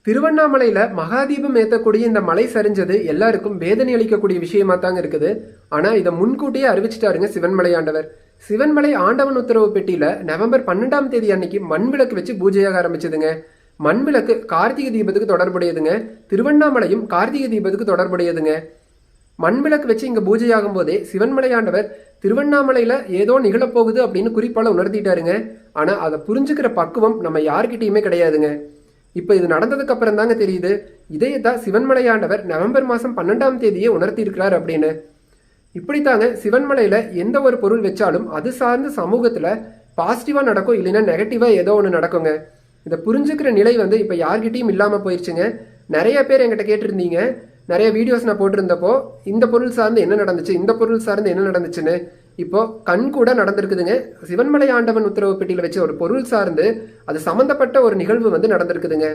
திருவண்ணாமலையில மகாதீபம் ஏற்றக்கூடிய இந்த மலை சரிஞ்சது எல்லாருக்கும் வேதனை அளிக்கக்கூடிய விஷயமா தாங்க இருக்குது. ஆனா இதை முன்கூட்டியே அறிவிச்சிட்டாருங்க சிவன்மலை ஆண்டவர். சிவன்மலை ஆண்டவன் உத்தரவு பெட்டியில நவம்பர் 12ஆம் தேதி அன்னைக்கு மண் விளக்கு வச்சு பூஜையாக ஆரம்பிச்சதுங்க. மண் விளக்கு கார்த்திகை தீபத்துக்கு தொடர்புடையதுங்க. திருவண்ணாமலையும் கார்த்திகை தீபத்துக்கு தொடர்புடையதுங்க. மண் விளக்கு வச்சு இங்க பூஜையாகும் போதே சிவன்மலை ஆண்டவர் திருவண்ணாமலையில ஏதோ நிகழப்போகுது அப்படின்னு குறிப்பால உணர்த்திட்டாருங்க. ஆனா அதை புரிஞ்சுக்கிற பக்குவம் நம்ம யார்கிட்டயுமே கிடையாதுங்க. இப்போ இது நடந்ததுக்கு அப்புறம் தாங்க தெரியுது இதையத்தான் சிவன்மலையாண்டவர் நவம்பர் மாதம் 12ஆம் தேதியே உணர்த்தி இருக்கிறார் அப்படின்னு. இப்படித்தாங்க சிவன்மலையில எந்த ஒரு பொருள் வச்சாலும் அது சார்ந்த சமூகத்துல பாசிட்டிவா நடக்கும், இல்லைன்னா நெகட்டிவா ஏதோ ஒன்று நடக்குங்க. இதை புரிஞ்சுக்கிற நிலை இப்போ யார்கிட்டையும் இல்லாம போயிடுச்சுங்க. நிறைய பேர் என்கிட்ட கேட்டிருந்தீங்க, நிறைய வீடியோஸ் நான் போட்டிருந்தப்போ இந்த பொருள் சார்ந்து என்ன நடந்துச்சு, இந்த பொருள் சார்ந்து என்ன நடந்துச்சுன்னு. இப்போ கண் கூட நடந்திருக்குதுங்க. சிவன்மலை ஆண்டவன் உத்தரவு பெட்டியில வச்ச ஒரு பொருள் சார்ந்து அது சம்பந்தப்பட்ட ஒரு நிகழ்வு நடந்திருக்குதுங்க.